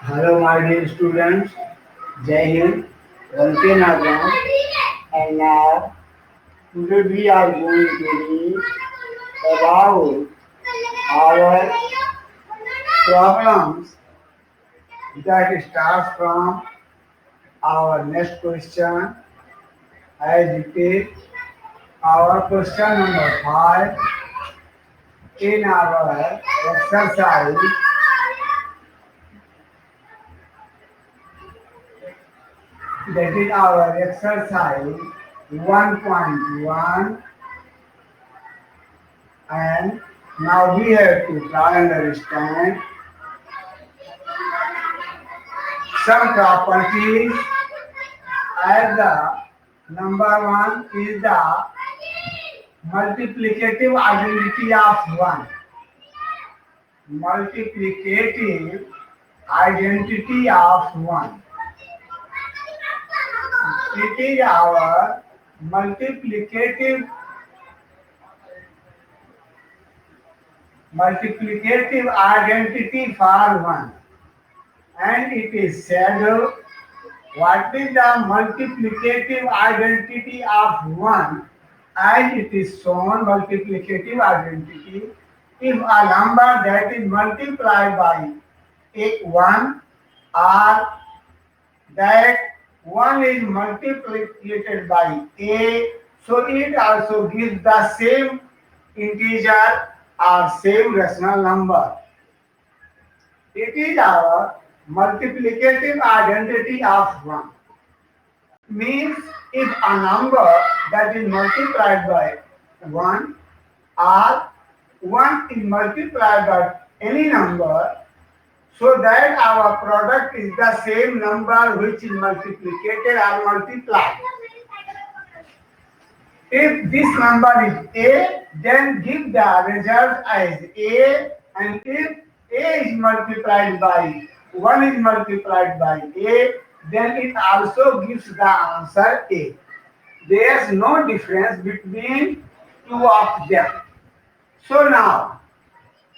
Hello, my dear students. Jai Hind, Bhante Nagam, and now today we are going to read about our problems that starts from our next question as it is our question number 5 in our exercise. That is our exercise 1.1, and now we have to try and understand some properties as the number one is the multiplicative identity of 1. Multiplicative identity of 1. It is our multiplicative identity for 1. And it is said, what is the multiplicative identity of 1? As it is shown, multiplicative identity, if a number that is multiplied by 1 or that 1 is multiplied by a, so it also gives the same integer or same rational number. It is our multiplicative identity of 1. Means if a number that is multiplied by 1 or 1 is multiplied by any number, so that our product is the same number which is multiplicated or multiplied. If this number is a, then give the result as a, and if a is multiplied by 1 is multiplied by a, then it also gives the answer a. There is no difference between two of them. So now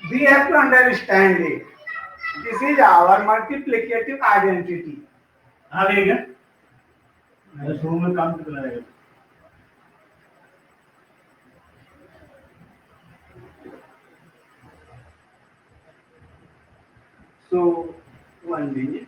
we have to understand it. This is our multiplicative identity. हाँ देगा मेरे शुरू में काम कर रहा है So 1 minute.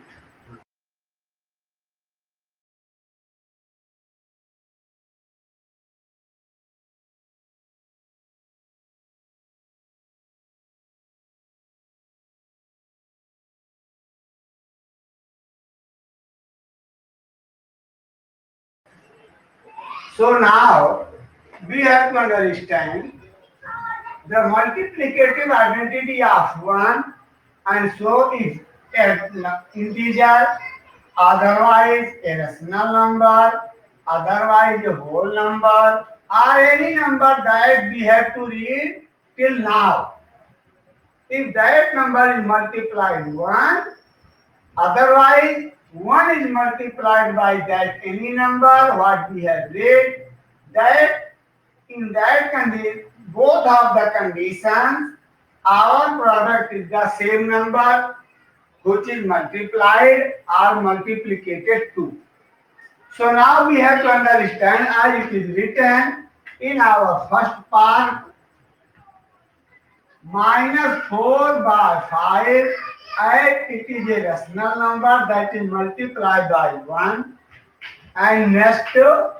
So now we have to understand the multiplicative identity of 1, and so is an integer, otherwise a rational number, otherwise a whole number, or any number that we have to read till now. If that number is multiplied 1, otherwise 1 is multiplied by that any number what we have read, that in that condition, both of the conditions, our product is the same number which is multiplied or multiplicated to. So now we have to understand as it is written in our first part, -4 by 5, as it is a rational number that is multiplied by 1, and next here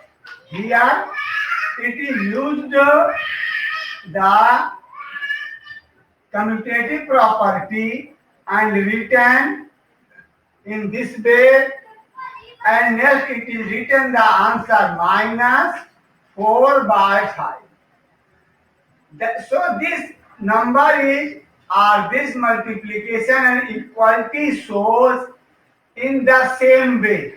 it is used the commutative property and written in this way, and next it is written the answer -4 by 5. So this number is, or this multiplication and equality shows in the same way.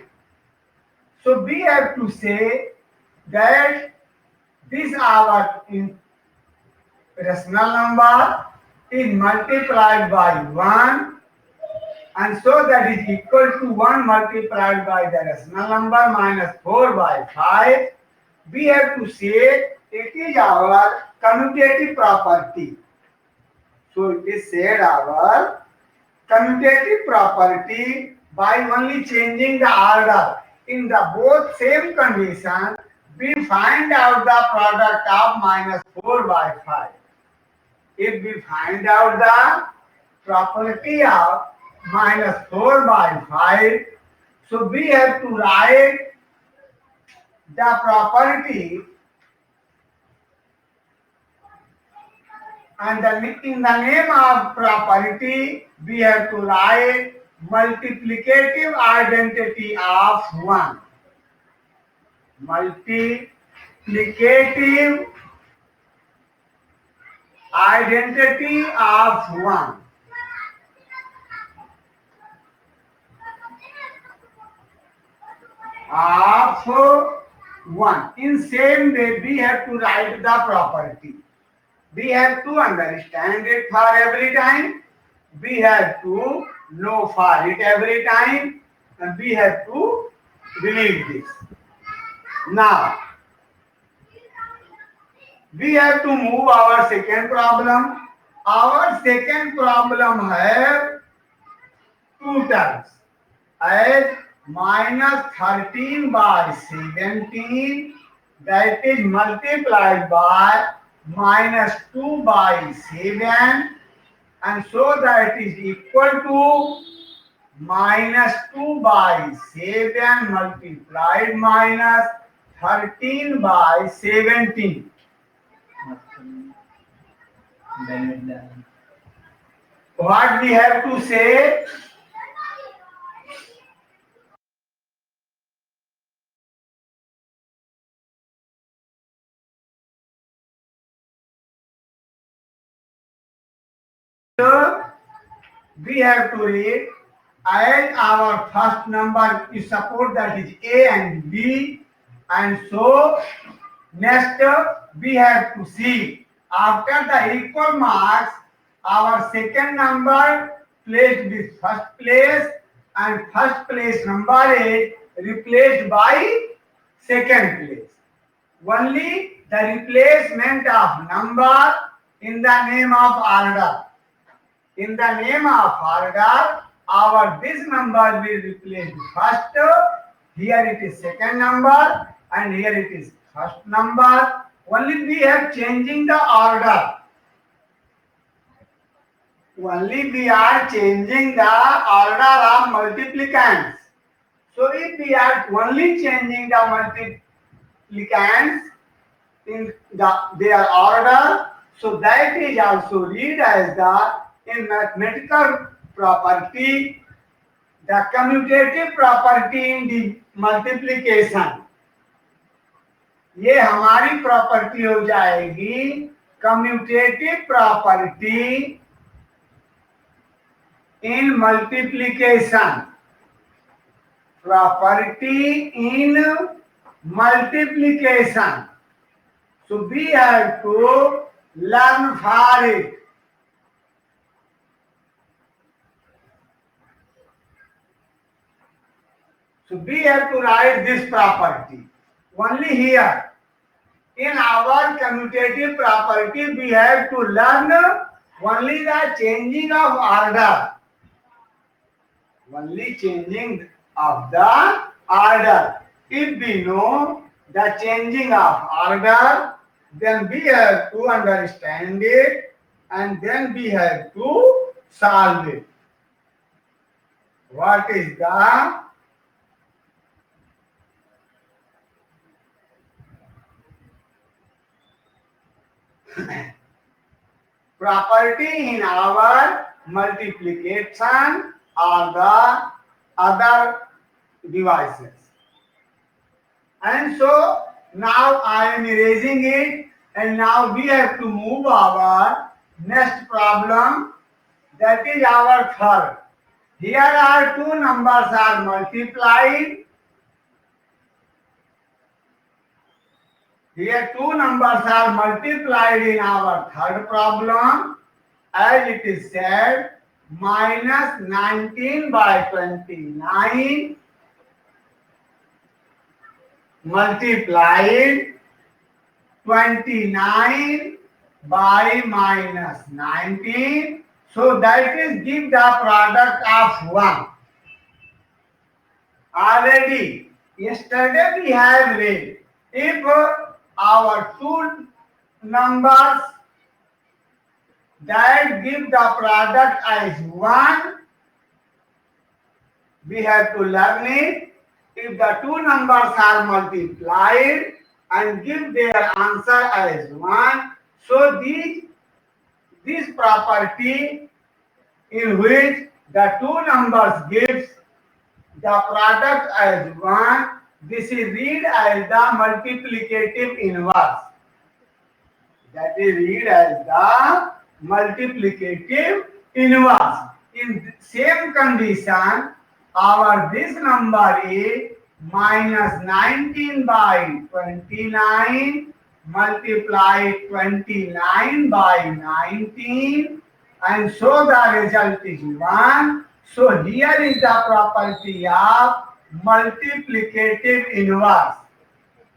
So we have to say that this our rational number is multiplied by 1, and so that is equal to 1 multiplied by the rational number -4 by 5. We have to say it is our commutative property. So it is said our commutative property by only changing the order. In the both same condition, we find out the product of minus 4 by 5. If we find out the property of minus 4 by 5, so we have to write the property, and in the name of property we have to write multiplicative identity of 1. Multiplicative identity of 1. Of 1. In same way we have to write the property. We have to understand it for every time. We have to know for it every time, and we have to believe this. Now, we have to move our second problem. Our second problem has two terms, as minus 13 by 17, that is multiplied by minus 2 by 7, and so that is equal to minus 2 by 7 multiplied minus 13 by 17. What we have to say? We have to read, as our first number is suppose that is A and B, and so next we have to see after the equal marks our second number placed with first place, and first place number is replaced by second place. Only the replacement of number in the name of order. In the name of order, our this number will replace first. Here it is second number, and here it is first number. Only we are changing the order. Only we are changing the order of multiplicants. So if we are only changing the multiplicants in their order, so that is also read as the in mathematical property, the commutative property in the multiplication. ये हमारी property हो जाएगी commutative property in multiplication. Property in multiplication. So we have to learn for it. So we have to write this property. Only here in our commutative property we have to learn only the changing of order. Only changing of the order. If we know the changing of order, then we have to understand it, and then we have to solve it. What is the property in our multiplication or the other devices? And so now I am erasing it, and now we have to move our next problem, that is our third. Here are two numbers are multiplied. Here two numbers are multiplied in our third problem, as it is said, minus 19 by 29 multiplied 29 by minus 19. So that is give the product of 1. Already yesterday we have read, if our two numbers that give the product as 1, we have to learn it. If the two numbers are multiplied and give their answer as 1, so this property in which the two numbers gives the product as 1, this is read as the multiplicative inverse. That is read as the multiplicative inverse. In same condition, our this number is minus 19 by 29 multiply 29 by 19, and so the result is 1. So here is the property of multiplicative inverse.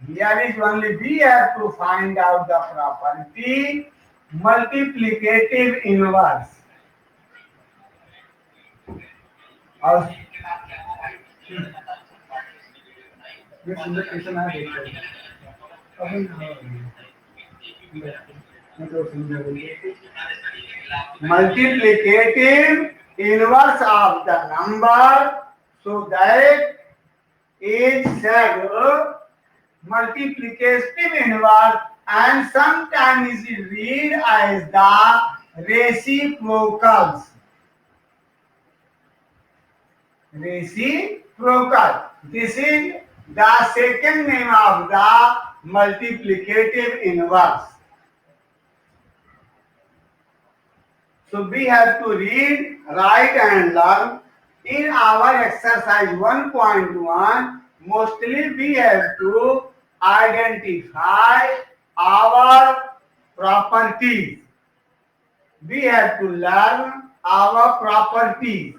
Here is only we have to find out the property multiplicative inverse. और ये सुंदर question है देखो multiplicative inverse of the number, so that is said multiplicative inverse, and sometimes is read as the reciprocals. Reciprocal. This is the second name of the multiplicative inverse. So we have to read, write and learn. In our exercise 1.1, mostly we have to identify our properties. We have to learn our properties.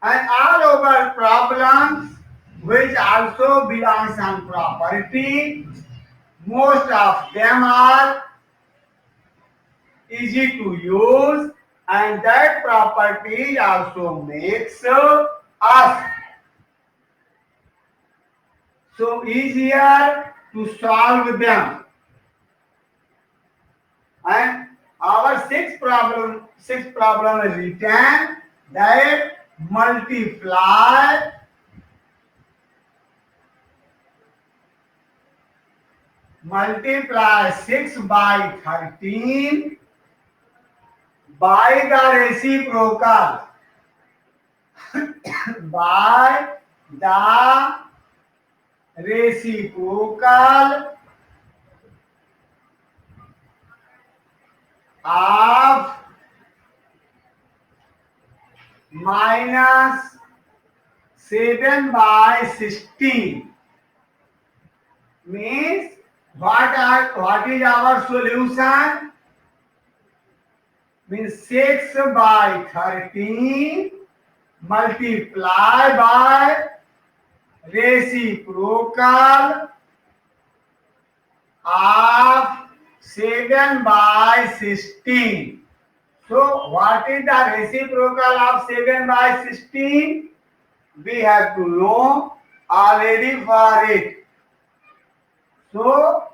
And all over problems which also belongs on property, most of them are easy to use, and that property also makes us so easier to solve them. And our sixth problem is written that multiply multiply 6 by 13 by the reciprocal by the reciprocal of minus 7 by 16 means what is our solution? Means 6 by 13 multiply by reciprocal of 7 by 16. So what is the reciprocal of 7 by 16? We have to know already for it. So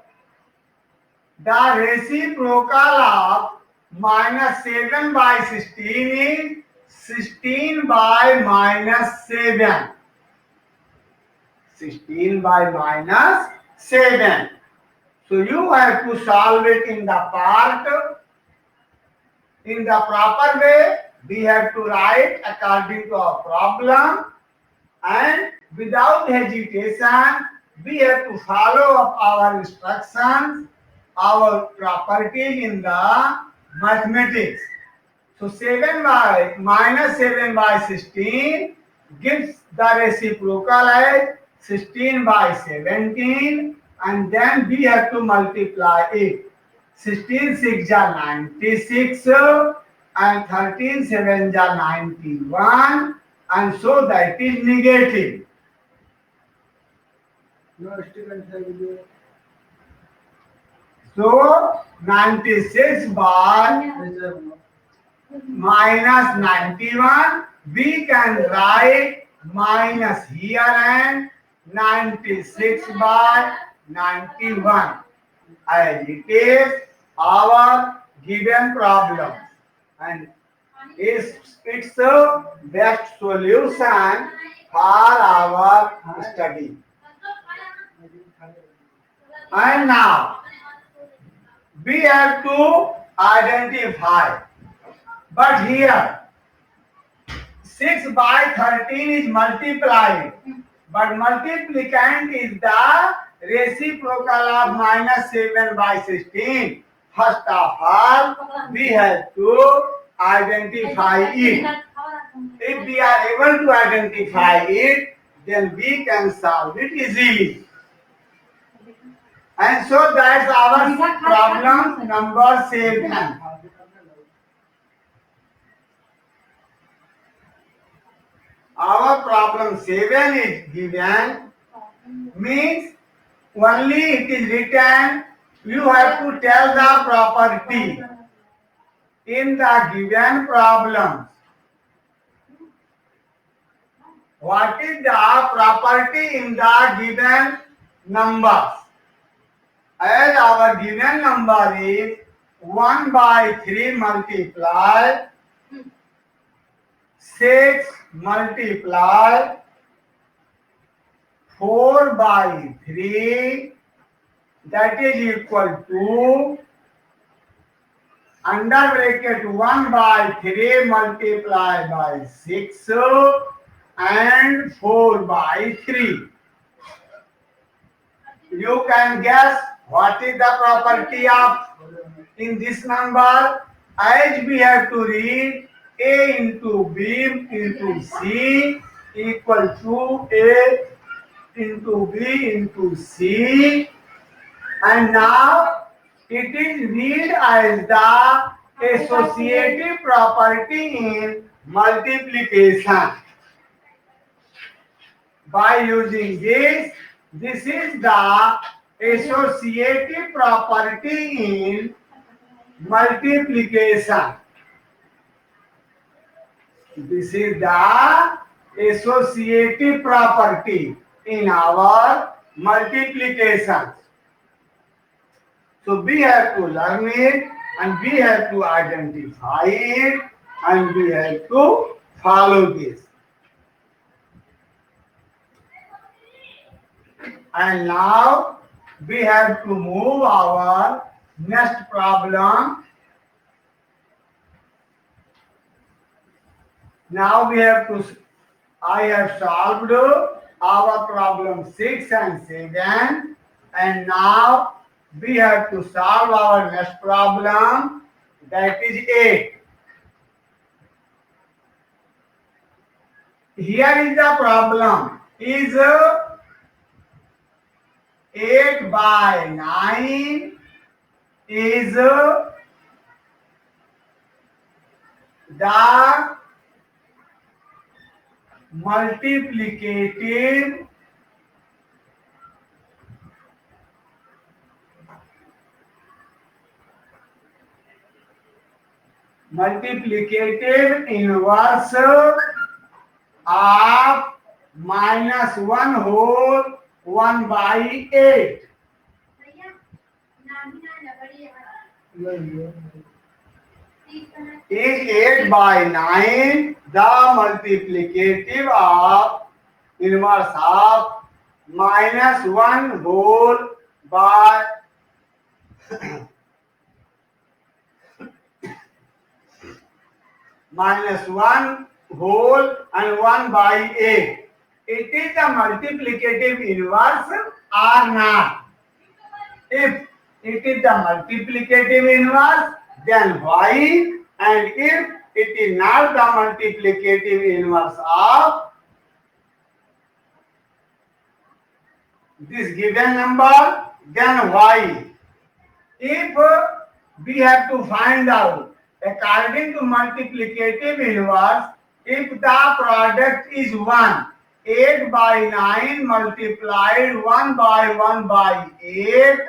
the reciprocal of minus 7 by 16 is 16 by minus 7. 16 by minus 7. So you have to solve it in the part. In the proper way, we have to write according to our problem, and without hesitation, we have to follow up our instructions, our properties in the mathematics. So 7 by minus 7 by 16 gives the reciprocal as 16 by 17, and then we have to multiply it. 16 6 are 96 and 13 7 are 91, and so that is negative. So 96 by minus 91. We can write minus here and 96 by 91 as it is our given problem, and it's the best solution for our study. And now we have to identify, but here 6 by 13 is multiplied, but multiplicand is the reciprocal of minus 7 by 16. First of all, we have to identify it. If we are able to identify it, then we can solve it easily. And so that's our problem number 7. Our problem 7 is given, means only it is written, you have to tell the property in the given problem. What is the property in the given numbers? As our given number is 1 by 3 multiply 6 multiply 4 by 3, that is equal to under bracket 1 by 3 multiply by 6 and 4 by 3. You can guess what is the property of in this number, as we have to read A into B into C equal to A into B into C, and now it is read as the associative property in multiplication. By using this is the associative property in multiplication. This is the associative property in our multiplication. So we have to learn it, and we have to identify it, and we have to follow this. And now we have to move our next problem. Now we have to, I have solved our problem 6 and 7, and now we have to solve our next problem, that is 8. Here is the problem, is 8 by 9 is the multiplicative inverse of minus 1 whole 1 by 8. Is 8 by 9 the multiplicative of inverse of minus 1 whole by minus 1 whole and 1 by 8. It is the multiplicative inverse or not? If it is the multiplicative inverse, then why? And if it is not the multiplicative inverse of this given number, then why? If we have to find out according to multiplicative inverse, if the product is 1, 8 by 9 multiplied 1 by 8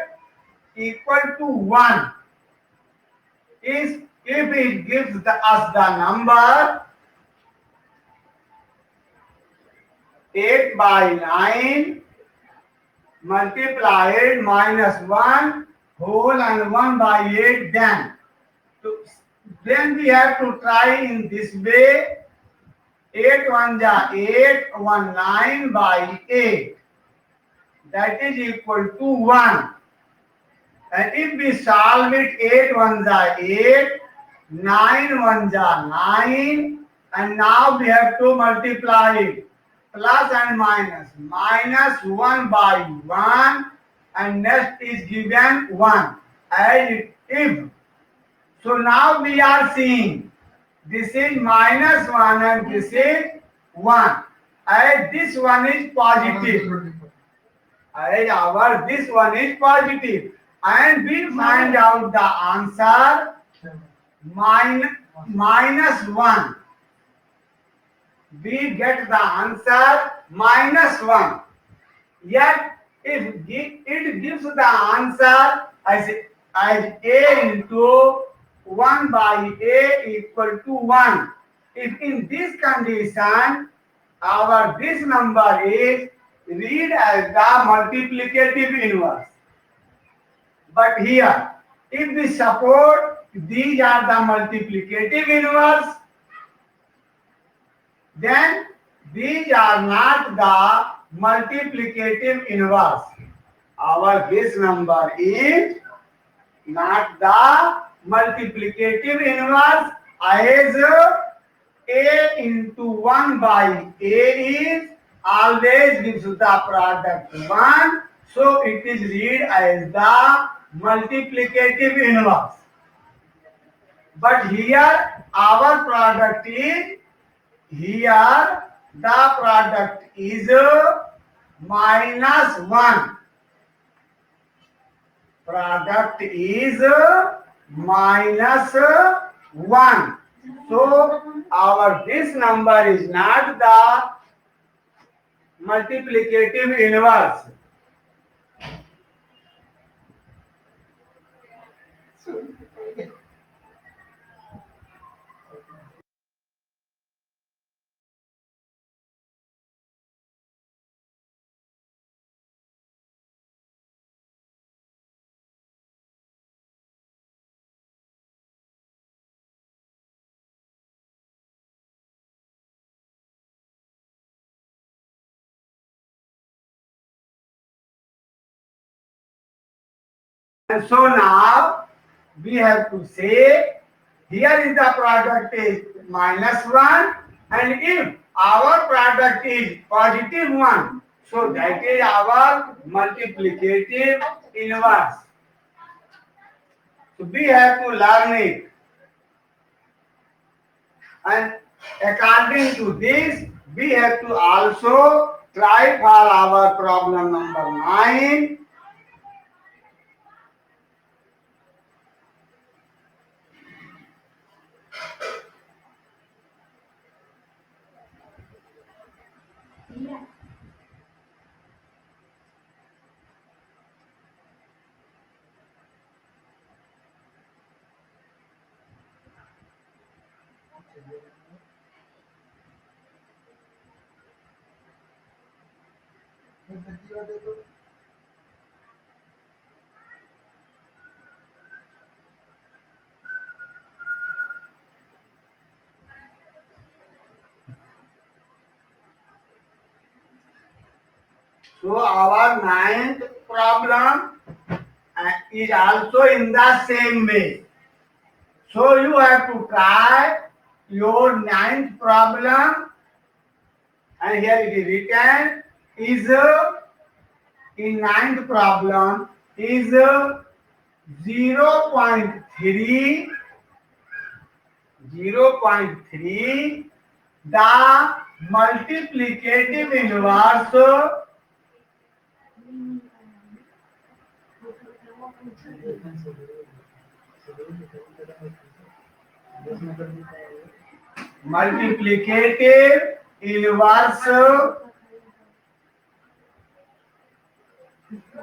equal to 1. Is if it gives us the number 8 by 9 multiplied minus 1 whole and 1 by 8, then we have to try in this way. 8 1 ja 8, 1 9 by 8, that is equal to 1. And if we solve it, 8 1 ja 8, 9 1 ja 9, and now we have to multiply it, plus and minus, minus 1 by 1, and next is given 1 as it if. So now we are seeing this is minus 1 and this is 1, as this one is positive, as our this one is positive, and we find out the answer minus 1. We get the answer minus 1. Yet if it gives the answer as a into 1 by a equal to 1. If in this condition our this number is read as the multiplicative inverse. But here, if we support these are the multiplicative inverse, then these are not the multiplicative inverse. Our this number is not the multiplicative inverse, as a into 1 by a is always gives the product 1, so it is read as the multiplicative inverse. But here our product is, here the product is minus 1. Product is minus 1. So our this number is not the multiplicative inverse. And so now we have to say here is the product is minus 1, and if our product is positive 1, so that is our multiplicative inverse. So we have to learn it, and according to this we have to also try for our problem number 9. So our 9th problem is also in the same way. So you have to try your 9th problem, and here it is written is in 9th problem is 0.3 the multiplicative inverse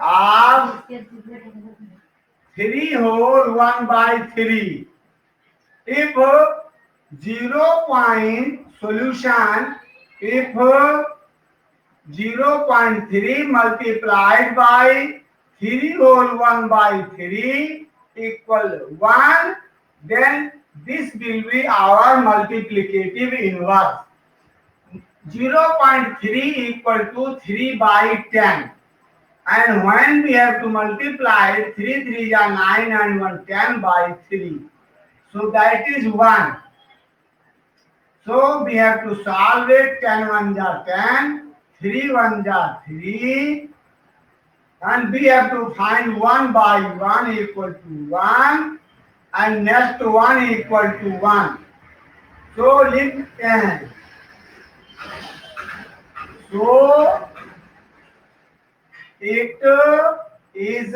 of 3 whole 1 by 3. If 0 point solution, if 0.3 multiplied by 3 whole 1 by 3 equal 1, then this will be our multiplicative inverse. 0.3 equal to 3 by 10. And when we have to multiply it, 3 3 are 9 and 1 10 by 3. So that is 1. So we have to solve it. 10 1 are 10, 3 1 are 3, and we have to find 1 by 1 equal to 1, and next 1 equal to 1. So it is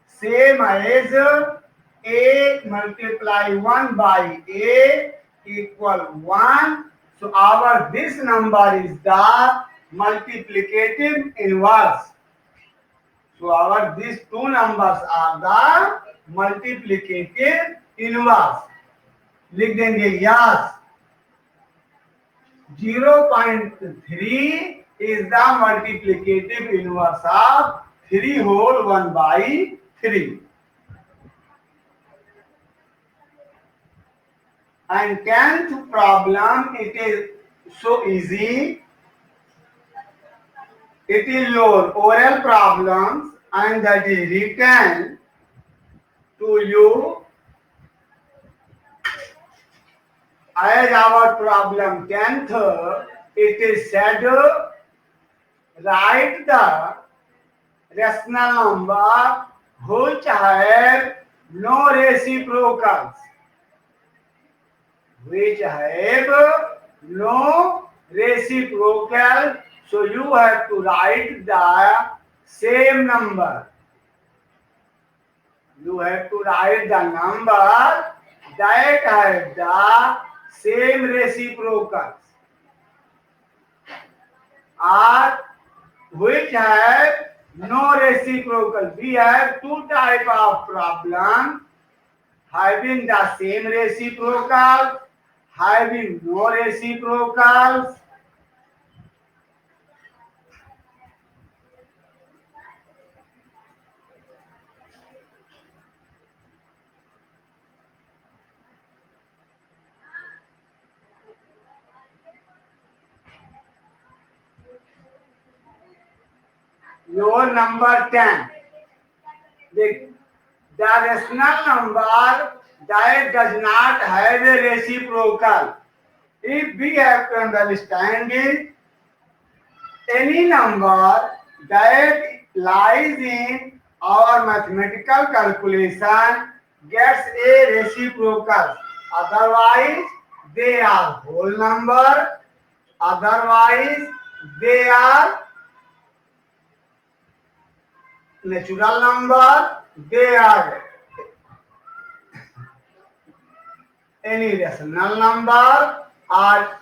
same as a multiply 1 by a equal 1. So our this number is the multiplicative inverse. So our these two numbers are the multiplicative inverse. लिख देंगे yes 0.3 is the multiplicative inverse of 3 whole 1 by 3. And 10th problem, it is so easy. It is your oral problems and that is written to you as our problem 10th. It is said write the rational number which have no reciprocals. Which have no reciprocal. So you have to write the same number. You have to write the number that have the same reciprocals or which have no reciprocal. We have two type of problem, having the same reciprocal, having no reciprocals. Your number 10. The rational number that does not have a reciprocal. If we have to understand it, any number that lies in our mathematical calculation gets a reciprocal. Otherwise, they are whole number. Otherwise, they are natural number. They are any rational number or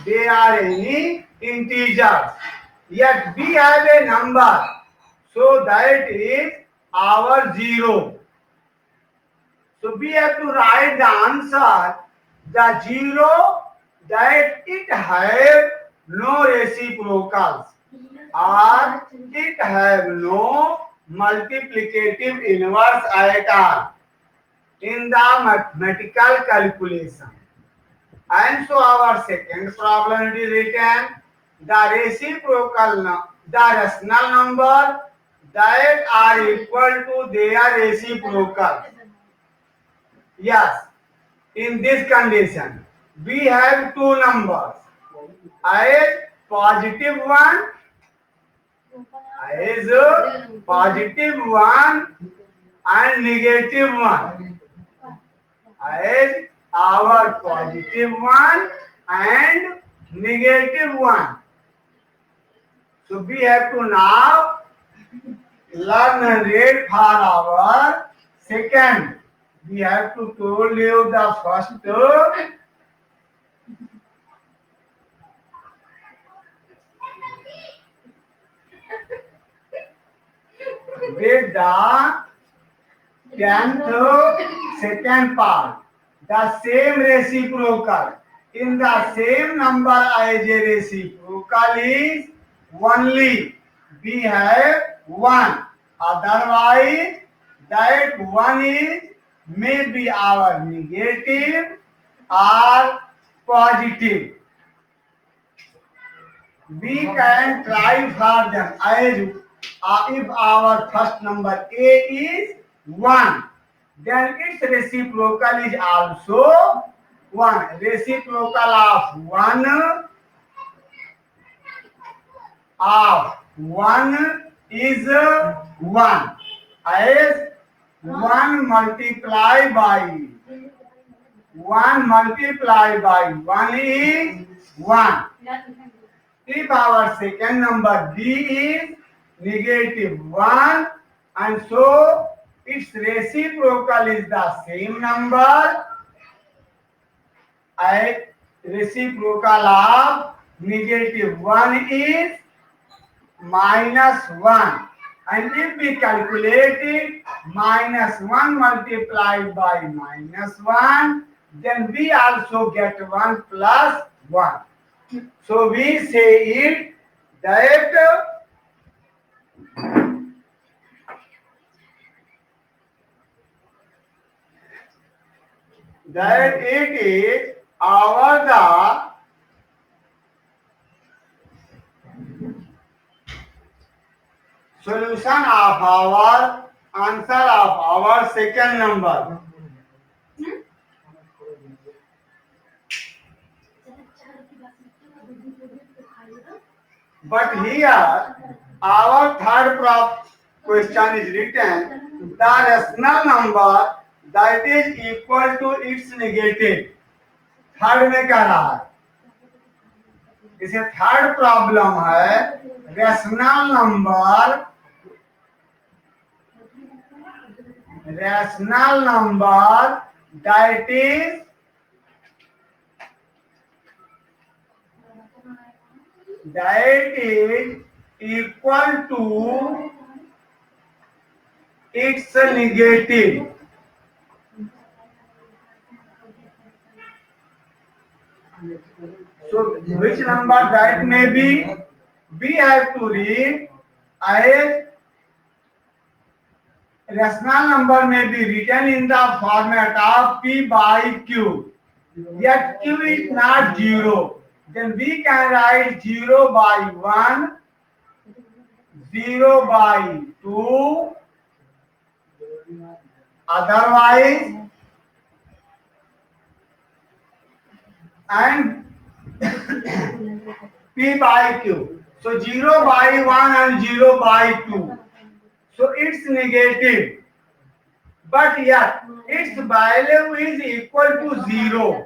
they are any integers. Yet we have a number, so that is our 0. So we have to write the answer, the 0 that it have no reciprocals or it have no multiplicative inverse at all in the mathematical calculation. And so our second problem it is written, the reciprocal, the rational number that are equal to their reciprocal. Yes, in this condition, we have two numbers, a positive one, is positive one and negative one. Is our positive one and negative one. So we have to now learn and read for our second. We have to told you the first with the 10th second part. the same reciprocal in the same number as a reciprocal is only we have one. Otherwise, that one is maybe our negative or positive. We can try for them as if our first number A is 1, then its reciprocal is also 1. Reciprocal of 1 is 1. As 1 multiplied by 1 is 1. If our second number B is negative 1, and so its reciprocal is the same number, reciprocal of negative 1 is -1. And if we calculate it, -1 multiplied by -1, then we also get 1 plus 1. So we say it that it is our the solution of our answer of our second number. But here our third question is written, the rational number that is equal to its negative. Third में क्या रहा है, इसे third problem है, rational number that is equal to its negative. So which number that may be? We have to read as rational number may be written in the format of P by Q. Yet Q is not 0. Then we can write 0 by 1, 0 by 2, otherwise, and P by Q. So 0 by 1 and 0 by 2. So it's negative. But yet its value is equal to 0.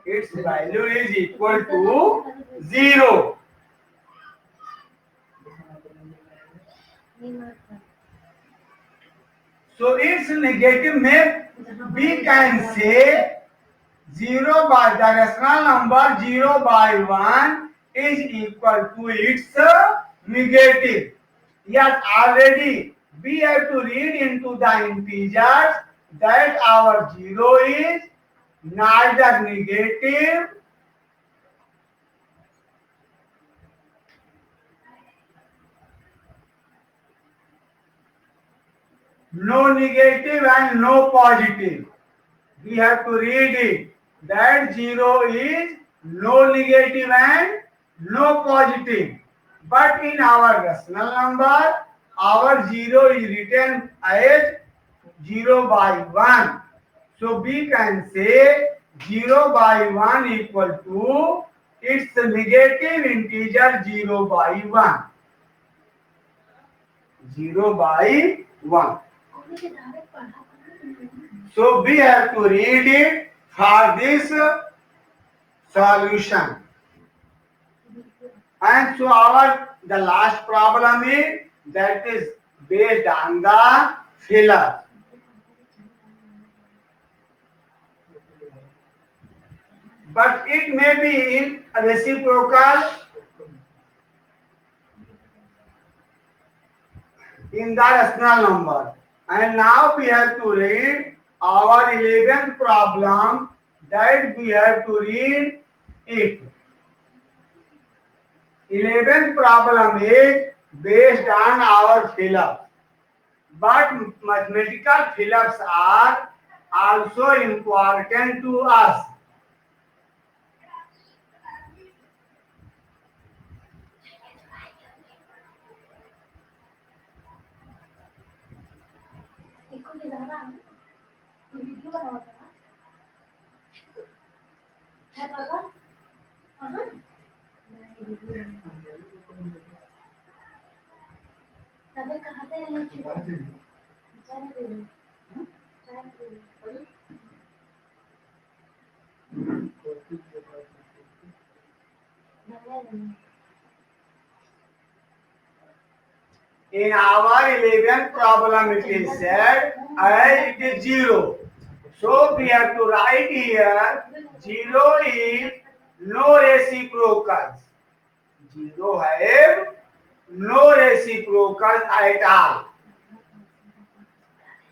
Its value is equal to 0. So its negative may we can say 0 by the rational number 0 by 1 is equal to its negative. Yet already we have to read into the integers that our 0 is neither negative no negative and no positive. We have to read it that 0 is no negative and no positive. But in our rational number, our 0 is written as 0 by 1. So we can say 0 by 1 equal to its negative integer 0 by 1. 0 by 1. So we have to read it for this solution. And so the last problem is that is based on the filler. But it may be in reciprocal in the rational number. And now we have to read our 11th problem that we have to read it. 11th problem is based on our fill-ups, but mathematical fill-ups are also important to us. In our 11th problem, it is said it is 0. So we have to write here 0 is no reciprocals. 0 have no reciprocals at all.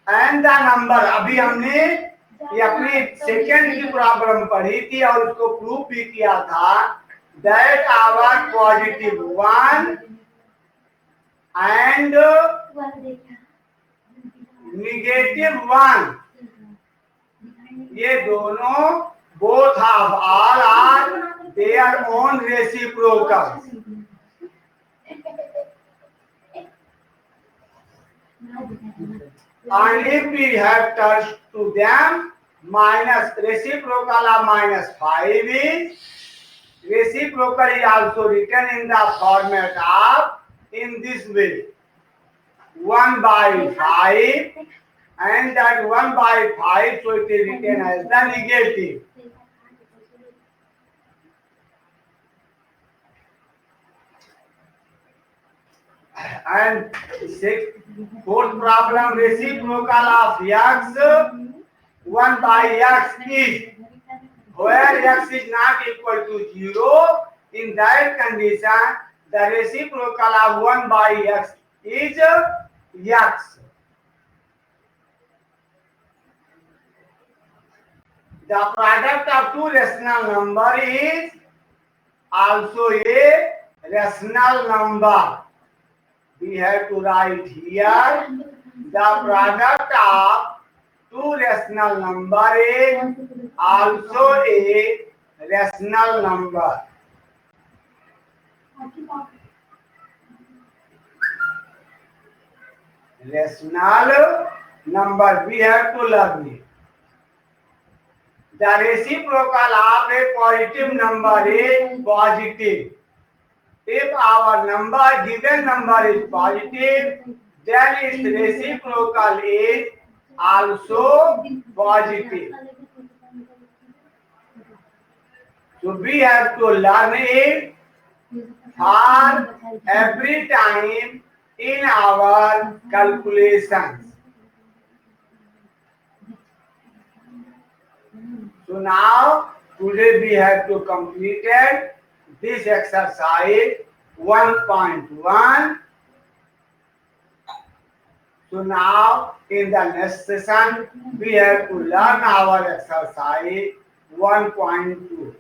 And the number, अभी हमने ये अपनी second की problem पढ़ी थी और उसको prove भी किया था that our positive 1 and negative 1 ये दोनों both of all are their own reciprocals. And if we have touched to them, minus reciprocal of -5 is reciprocal is also written in the format of in this way 1/5, and that 1/5, so it is written as the negative. And fourth problem, reciprocal of x 1/x is where x is not equal to 0. In that condition, the reciprocal of 1/x is x. The product of two rational number is also a rational number. We have to write here the product of two rational number is also a rational number. Rational number, we have to learn it. The reciprocal of a positive number is positive. If our given number is positive, then its reciprocal is also positive. So we have to learn it for every time in our calculations. So now today we have to complete this exercise 1.1. So now in the next session we have to learn our exercise 1.2.